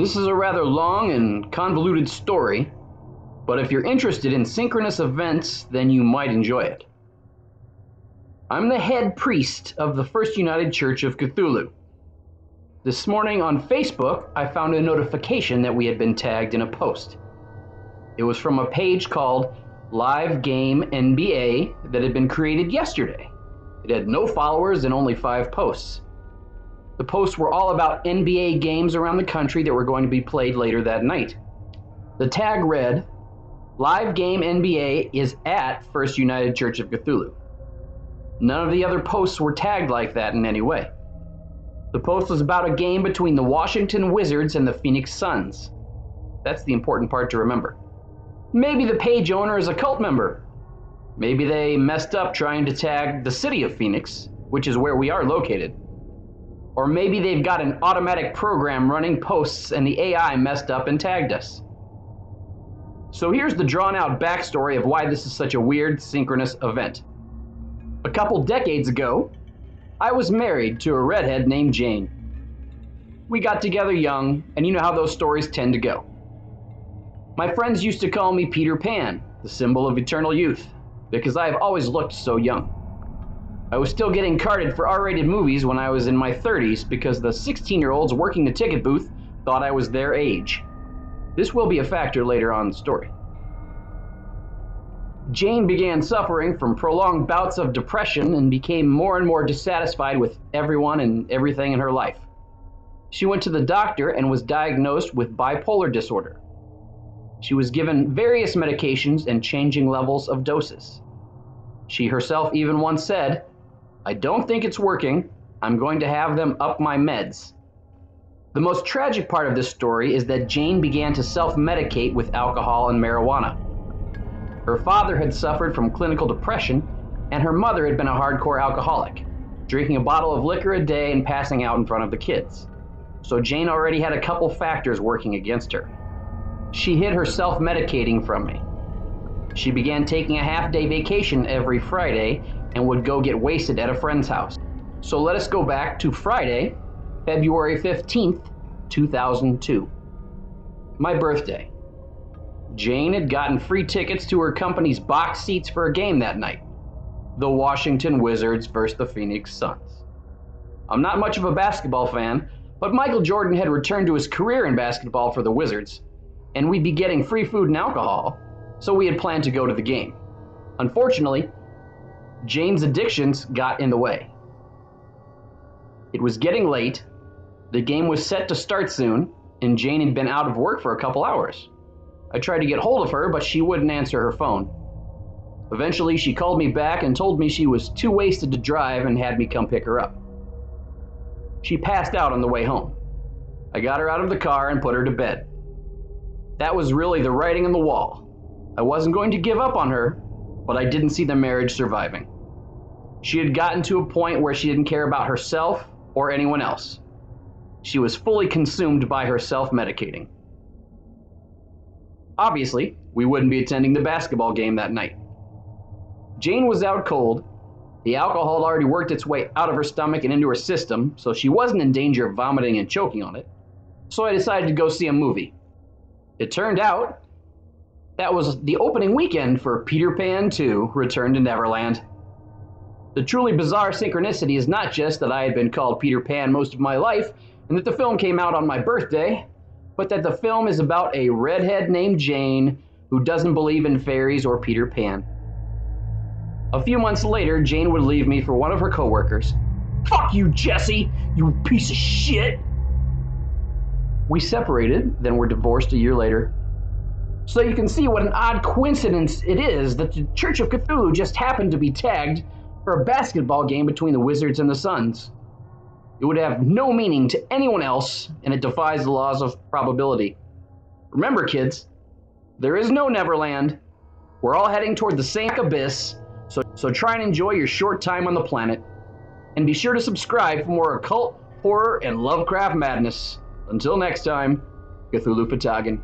This is a rather long and convoluted story, but if you're interested in synchronous events, then you might enjoy it. I'm the head priest of the First United Church of Cthulhu. This morning on Facebook, I found a notification that we had been tagged in a post. It was from a page called Live Game NBA that had been created yesterday. It had no followers and only 5 posts. The posts were all about NBA games around the country that were going to be played later that night. The tag read, Live Game NBA is at First United Church of Cthulhu. None of the other posts were tagged like that in any way. The post was about a game between the Washington Wizards and the Phoenix Suns. That's the important part to remember. Maybe the page owner is a cult member. Maybe they messed up trying to tag the city of Phoenix, which is where we are located. Or maybe they've got an automatic program running posts and the AI messed up and tagged us. So here's the drawn out backstory of why this is such a weird synchronous event. A couple decades ago, I was married to a redhead named Jane. We got together young, and you know how those stories tend to go. My friends used to call me Peter Pan, the symbol of eternal youth, because I have always looked so young. I was still getting carded for R-rated movies when I was in my 30s because the 16-year-olds working the ticket booth thought I was their age. This will be a factor later on in the story. Jane began suffering from prolonged bouts of depression and became more and more dissatisfied with everyone and everything in her life. She went to the doctor and was diagnosed with bipolar disorder. She was given various medications and changing levels of doses. She herself even once said, I don't think it's working. I'm going to have them up my meds. The most tragic part of this story is that Jane began to self-medicate with alcohol and marijuana. Her father had suffered from clinical depression, and her mother had been a hardcore alcoholic, drinking a bottle of liquor a day and passing out in front of the kids. So Jane already had a couple factors working against her. She hid her self-medicating from me. She began taking a half-day vacation every Friday and would go get wasted at a friend's house. So let us go back to Friday, February 15th, 2002. My birthday. Jane had gotten free tickets to her company's box seats for a game that night. The Washington Wizards versus the Phoenix Suns. I'm not much of a basketball fan, but Michael Jordan had returned to his career in basketball for the Wizards, and we'd be getting free food and alcohol, so we had planned to go to the game. Unfortunately, Jane's addictions got in the way. It was getting late, the game was set to start soon, and Jane had been out of work for a couple hours. I tried to get hold of her, but she wouldn't answer her phone. Eventually, she called me back and told me she was too wasted to drive and had me come pick her up. She passed out on the way home. I got her out of the car and put her to bed. That was really the writing on the wall. I wasn't going to give up on her, but I didn't see the marriage surviving. She had gotten to a point where she didn't care about herself or anyone else. She was fully consumed by her self-medicating. Obviously, we wouldn't be attending the basketball game that night. Jane was out cold. The alcohol had already worked its way out of her stomach and into her system, so she wasn't in danger of vomiting and choking on it. So I decided to go see a movie. It turned out that was the opening weekend for Peter Pan 2: Return to Neverland. The truly bizarre synchronicity is not just that I had been called Peter Pan most of my life and that the film came out on my birthday, but that the film is about a redhead named Jane who doesn't believe in fairies or Peter Pan. A few months later, Jane would leave me for one of her coworkers. Fuck you, Jesse, you piece of shit! We separated, then were divorced a year later. So you can see what an odd coincidence it is that the Church of Cthulhu just happened to be tagged for a basketball game between the Wizards and the Suns. It would have no meaning to anyone else, and it defies the laws of probability. Remember, kids, there is no Neverland. We're all heading toward the same abyss, so try and enjoy your short time on the planet. And be sure to subscribe for more occult, horror, and Lovecraft madness. Until next time, Cthulhu Fatagan.